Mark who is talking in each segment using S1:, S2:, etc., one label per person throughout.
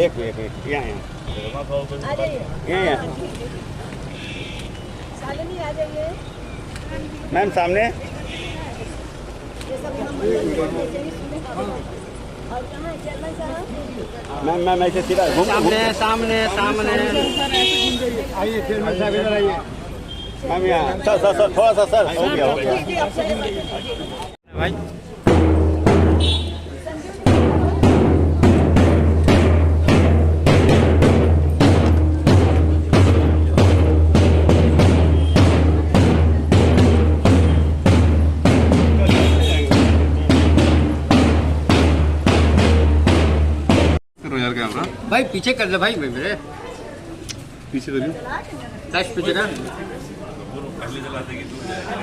S1: एक यहाँ आ जाइए मैम सामने। मैम ऐसे सीधा सामने आइए फिर मैम साहब इधर आइए मैम यहाँ सर थोड़ा सा सर हो गया भाई। भाई पीछे कर दे भाई मेरे पीछे करिए फ्लैश पीछे कर पहले चलाते कि दूर जाएगा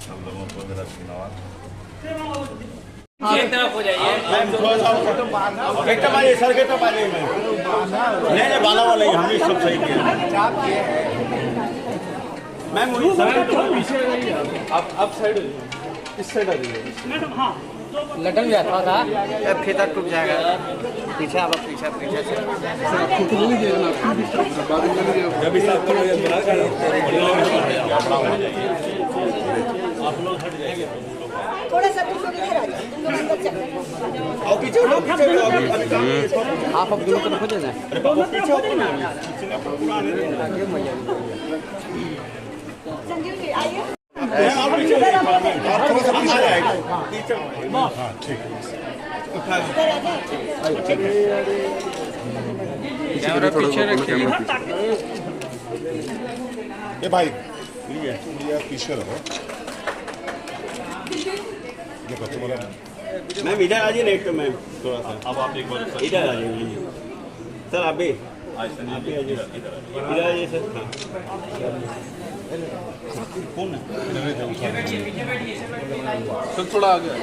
S1: सब लोगों को मेरा धन्यवाद। एक तरफ हो जाइए एकदम आइए सर के तो आइए नहीं बाला वाला हम ही सब सही किया मैम पीछे आप साइड इस साइड आ जाइए मैडम। हाँ लटक गया था फीता टूट जाएगा पीछे आप पीछे से थोड़ा सा आप अब दोनों तरफ हो जाए संजीव जी आइए
S2: ये भाई पीछे रहो
S1: मैम इधर आ जाइए नेक्स्ट मैम थोड़ा सा अब आप एक बार इधर आ जाइए सर आप भी इधर आइए सर। कौन है
S2: सर थोड़ा आ गया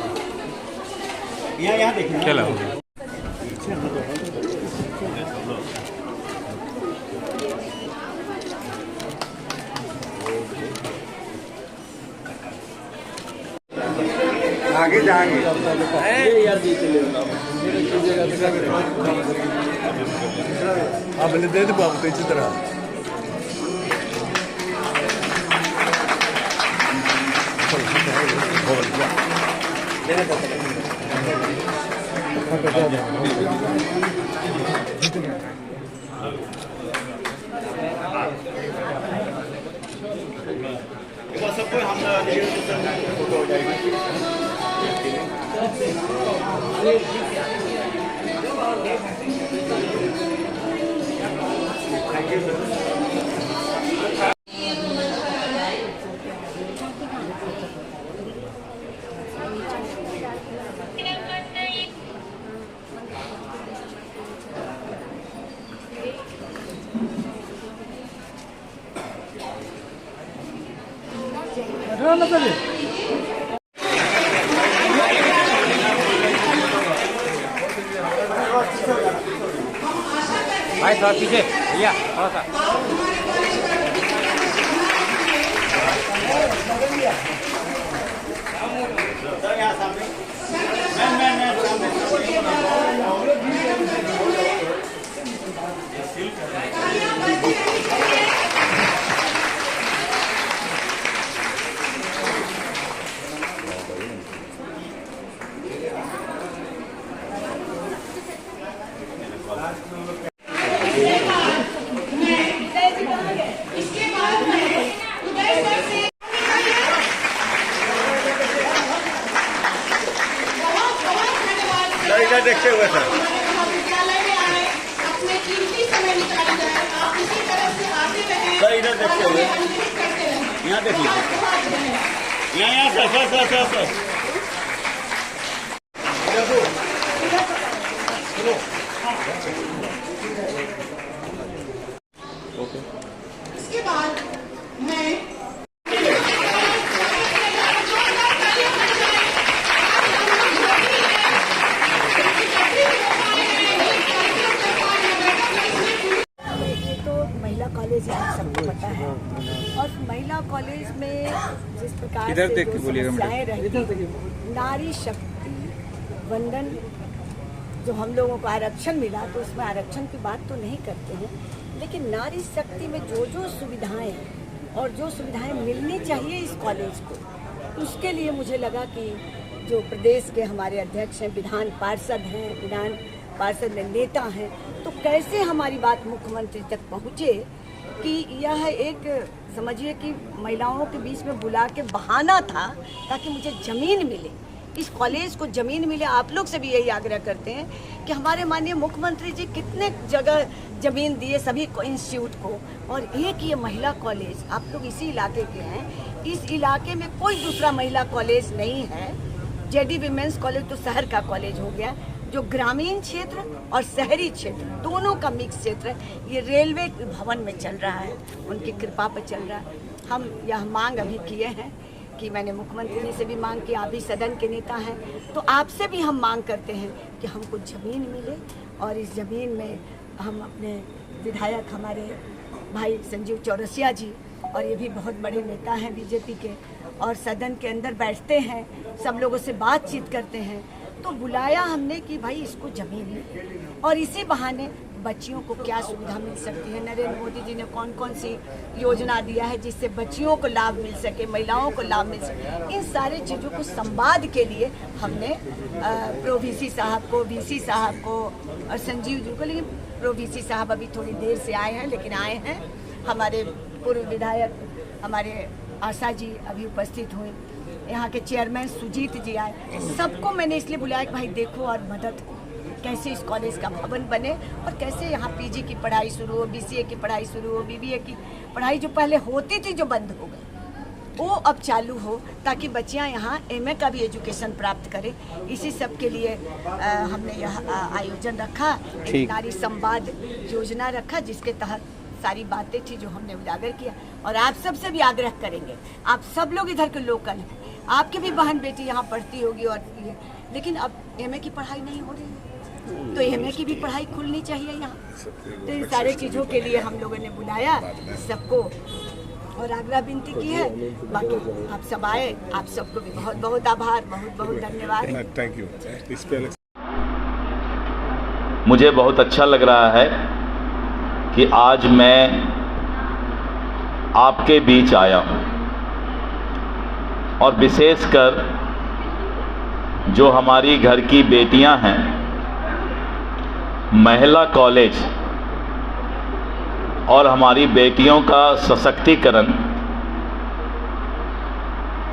S1: यहाँ देखिए
S3: क्या
S1: आगे जाएंगे
S2: आप दे दे बाबू इसी तरह
S1: सबको हमारा फोटो हो जाएगी।
S3: भाई थोड़ा पीछे भैया थोड़ा सा
S1: देखते हुए सर सर इधर देखते हुए यहाँ देख लीजिए यहाँ सर
S4: इसके बाद मैं
S5: कॉलेज है सबको पता है और महिला कॉलेज में जिस प्रकार से समस्याएं रही नारी शक्ति गठबंधन जो हम लोगों को आरक्षण मिला तो उसमें आरक्षण की बात तो नहीं करते हैं, लेकिन नारी शक्ति में जो जो सुविधाएं और जो सुविधाएं मिलनी चाहिए इस कॉलेज को, उसके लिए मुझे लगा कि जो प्रदेश के हमारे अध्यक्ष हैं, विधान पार्षद में नेता हैं, तो कैसे हमारी बात मुख्यमंत्री तक पहुँचे कि यह एक समझिए कि महिलाओं के बीच में बुला के बहाना था ताकि मुझे ज़मीन मिले, इस कॉलेज को ज़मीन मिले। आप लोग से भी यही आग्रह करते हैं कि हमारे माननीय मुख्यमंत्री जी कितने जगह ज़मीन दिए सभी को, इंस्टीट्यूट को, और एक ये महिला कॉलेज, आप लोग इसी इलाके के हैं, इस इलाके में कोई दूसरा महिला कॉलेज नहीं है। जेडी विमेंस कॉलेज तो शहर का कॉलेज हो गया, जो ग्रामीण क्षेत्र और शहरी क्षेत्र दोनों का मिक्स क्षेत्र है। ये रेलवे भवन में चल रहा है, उनकी कृपा पर चल रहा है। हम यह मांग अभी किए हैं कि मैंने मुख्यमंत्री जी से भी मांग की, आप भी सदन के नेता हैं, तो आपसे भी हम मांग करते हैं कि हमको ज़मीन मिले और इस ज़मीन में हम अपने विधायक हमारे भाई संजीव चौरसिया जी, और ये भी बहुत बड़े नेता हैं बीजेपी के, और सदन के अंदर बैठते हैं, सब लोगों से बातचीत करते हैं, तो बुलाया हमने कि भाई इसको ज़मीन मिले और इसी बहाने बच्चियों को क्या सुविधा मिल सकती है। नरेंद्र मोदी जी ने कौन कौन सी योजना दिया है जिससे बच्चियों को लाभ मिल सके, महिलाओं को लाभ मिल सके, इन सारे चीज़ों को संवाद के लिए हमने प्रो वीसी साहब को, वीसी साहब को और संजीव जी को, लेकिन प्रो वीसी साहब अभी थोड़ी देर से आए हैं, लेकिन आए हैं। हमारे पूर्व विधायक हमारे आशा जी अभी उपस्थित हुए, यहाँ के चेयरमैन सुजीत जी आए, सबको मैंने इसलिए बुलाया कि भाई देखो और मदद कैसे इस कॉलेज का भवन बने और कैसे यहाँ पीजी की पढ़ाई शुरू हो, बीसीए की पढ़ाई शुरू हो, बीबीए की पढ़ाई जो पहले होती थी जो बंद हो गई वो अब चालू हो, ताकि बच्चियाँ यहाँ एमए का भी एजुकेशन प्राप्त करें। इसी सब के लिए हमने यह आयोजन रखा, एक नारी संवाद योजना रखा, जिसके तहत सारी बातें थी जो हमने उजागर किया। और आप सबसे भी आग्रह करेंगे, आप सब लोग इधर के लोकल हैं, आपकी भी बहन बेटी यहाँ पढ़ती होगी, और लेकिन अब एमए की पढ़ाई नहीं हो रही है, तो एमए की भी पढ़ाई खुलनी चाहिए यहाँ। तो इन सारे चीज़ों के लिए हम लोगों ने बुलाया सबको और आग्रह विनती की है। बाकी आप सब आए, आप सबको भी बहुत बहुत आभार, बहुत बहुत धन्यवाद।
S2: Thank you.
S6: मुझे बहुत अच्छा लग रहा है कि आज मैं आपके बीच आया हूँ, और विशेषकर जो हमारी घर की बेटियां हैं, महिला कॉलेज और हमारी बेटियों का सशक्तिकरण,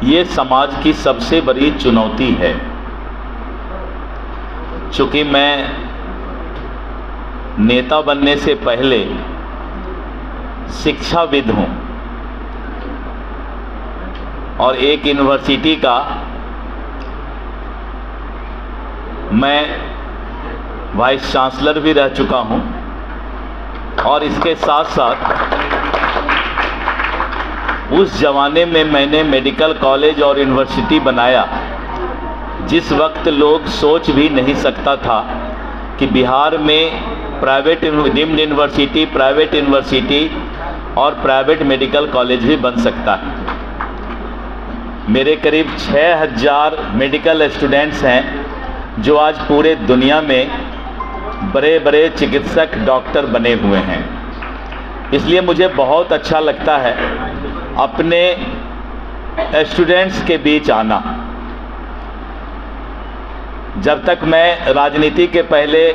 S6: ये समाज की सबसे बड़ी चुनौती है। चूँकि मैं नेता बनने से पहले शिक्षाविद हूँ और एक यूनिवर्सिटी का मैं वाइस चांसलर भी रह चुका हूँ, और इसके साथ साथ उस ज़माने में मैंने मेडिकल कॉलेज और यूनिवर्सिटी बनाया जिस वक्त लोग सोच भी नहीं सकता था कि बिहार में private deemed university, private university और प्राइवेट मेडिकल कॉलेज भी बन सकता है। मेरे करीब 6000 मेडिकल स्टूडेंट्स हैं जो आज पूरे दुनिया में बड़े बड़े चिकित्सक, डॉक्टर बने हुए हैं। इसलिए मुझे बहुत अच्छा लगता है अपने स्टूडेंट्स के बीच आना। जब तक मैं राजनीति के पहले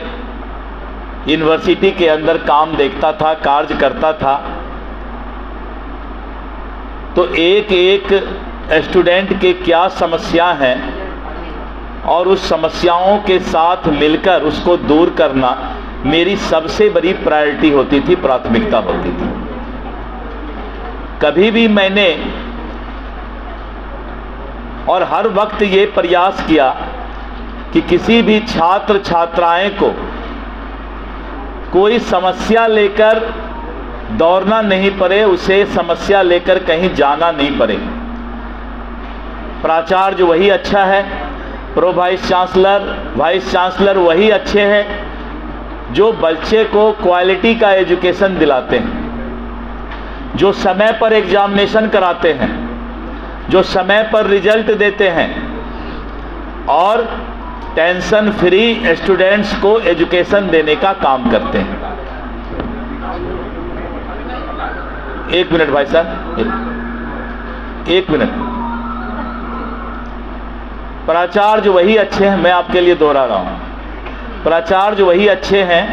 S6: यूनिवर्सिटी के अंदर काम देखता था, कार्य करता था, तो एक एक स्टूडेंट के क्या समस्या हैं और उस समस्याओं के साथ मिलकर उसको दूर करना मेरी सबसे बड़ी प्रायोरिटी होती थी, प्राथमिकता होती थी। कभी भी मैंने और हर वक्त ये प्रयास किया कि किसी भी छात्र छात्राएं को कोई समस्या लेकर दौड़ना नहीं पड़े, उसे समस्या लेकर कहीं जाना नहीं पड़े। प्राचार्य वही अच्छा है, प्रो वाइस चांसलर वही अच्छे हैं जो बच्चे को क्वालिटी का एजुकेशन दिलाते हैं, जो समय पर एग्जामिनेशन कराते हैं, जो समय पर रिजल्ट देते हैं और टेंशन फ्री स्टूडेंट्स को एजुकेशन देने का काम करते हैं। एक मिनट भाई साहब, एक मिनट। प्राचार्य वही अच्छे हैं, मैं आपके लिए दोहरा रहा हूं। प्राचार्य वही अच्छे हैं,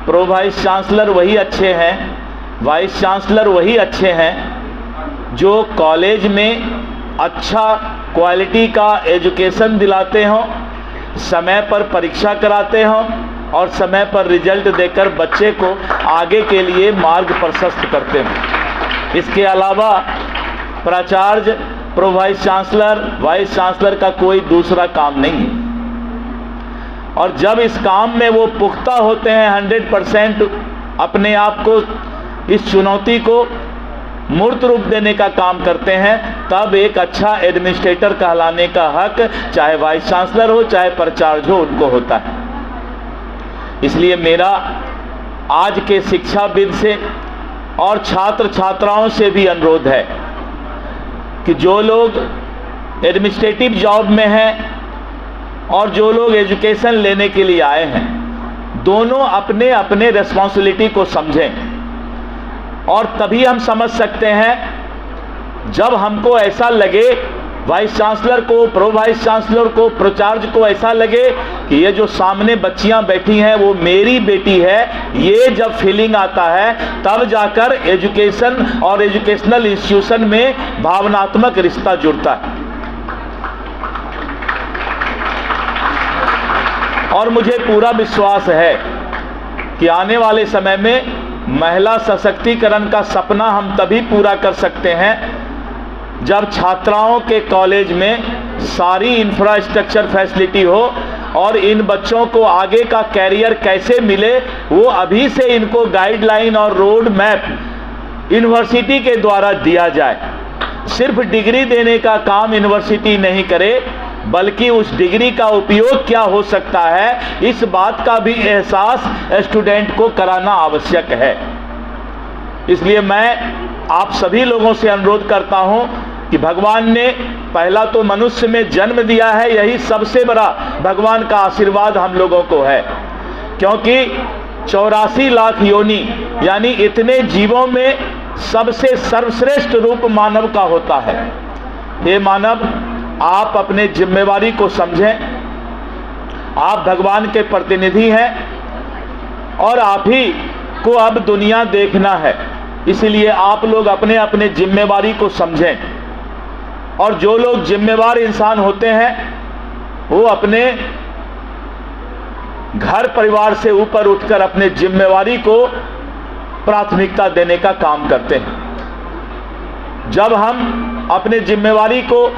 S6: प्रो वाइस चांसलर वही अच्छे हैं, वाइस चांसलर वही अच्छे हैं जो कॉलेज में अच्छा क्वालिटी का एजुकेशन दिलाते हों, समय पर परीक्षा कराते हों और समय पर रिजल्ट देकर बच्चे को आगे के लिए मार्ग प्रशस्त करते हैं। इसके अलावा प्राचार्य, pro vice chancellor, vice chancellor का कोई दूसरा काम नहीं है। और जब इस काम में वो पुख्ता होते हैं, 100% अपने आप को, इस चुनौती को मूर्त रूप देने का काम करते हैं, तब एक अच्छा एडमिनिस्ट्रेटर कहलाने का हक चाहे वाइस चांसलर हो चाहे प्राचार्य हो उनको होता है। इसलिए मेरा आज के शिक्षाविद से और छात्र छात्राओं से भी अनुरोध है कि जो लोग एडमिनिस्ट्रेटिव जॉब में हैं और जो लोग एजुकेशन लेने के लिए आए हैं, दोनों अपने अपने रिस्पॉन्सिबिलिटी को समझें। और तभी हम समझ सकते हैं जब हमको ऐसा लगे, वाइस चांसलर को, प्रो वाइस चांसलर को, प्राचार्य को ऐसा लगे कि ये जो सामने बच्चियां बैठी हैं वो मेरी बेटी है, ये जब फीलिंग आता है तब जाकर एजुकेशन और एजुकेशनल इंस्टीट्यूशन में भावनात्मक रिश्ता जुड़ता है। और मुझे पूरा विश्वास है कि आने वाले समय में महिला सशक्तिकरण का सपना हम तभी पूरा कर सकते हैं जब छात्राओं के कॉलेज में सारी इंफ्रास्ट्रक्चर फैसिलिटी हो और इन बच्चों को आगे का कैरियर कैसे मिले वो अभी से इनको गाइडलाइन और रोड मैप यूनिवर्सिटी के द्वारा दिया जाए। सिर्फ डिग्री देने का काम यूनिवर्सिटी नहीं करे, बल्कि उस डिग्री का उपयोग क्या हो सकता है, इस बात का भी एहसास स्टूडेंट को कराना आवश्यक है। इसलिए मैं आप सभी लोगों से अनुरोध करता हूं कि भगवान ने पहला तो मनुष्य में जन्म दिया है, यही सबसे बड़ा भगवान का आशीर्वाद हम लोगों को है, क्योंकि 84 लाख योनि यानी इतने जीवों में सबसे सर्वश्रेष्ठ रूप मानव का होता है। हे मानव, आप अपने जिम्मेवारी को समझें। आप भगवान के प्रतिनिधि हैं और आप ही को अब दुनिया देखना है, इसलिए आप लोग अपने अपने जिम्मेवारी को समझें। और जो लोग जिम्मेवार इंसान होते हैं वो अपने घर परिवार से ऊपर उठकर अपने जिम्मेवारी को प्राथमिकता देने का काम करते हैं। जब हम अपने जिम्मेवारी को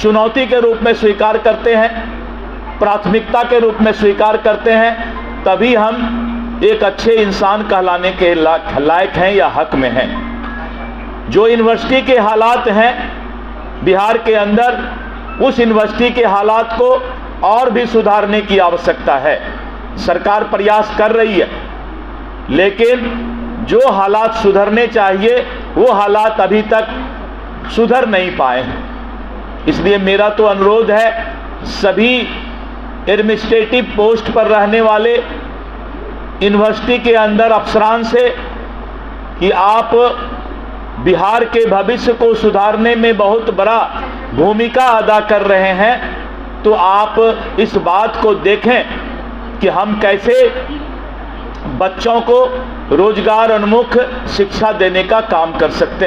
S6: चुनौती के रूप में स्वीकार करते हैं, प्राथमिकता के रूप में स्वीकार करते हैं, तभी हम एक अच्छे इंसान कहलाने के लायक हैं या हक में हैं। जो यूनिवर्सिटी के हालात हैं बिहार के अंदर, उस यूनिवर्सिटी के हालात को और भी सुधारने की आवश्यकता है। सरकार प्रयास कर रही है, लेकिन जो हालात सुधरने चाहिए वो हालात अभी तक सुधर नहीं पाए हैं। इसलिए मेरा तो अनुरोध है सभी एडमिनिस्ट्रेटिव पोस्ट पर रहने वाले यूनिवर्सिटी के अंदर अफसरान से कि आप बिहार के भविष्य को सुधारने में बहुत बड़ा भूमिका अदा कर रहे हैं, तो आप इस बात को देखें कि हम कैसे बच्चों को रोजगार उन्मुख शिक्षा देने का काम कर सकते हैं।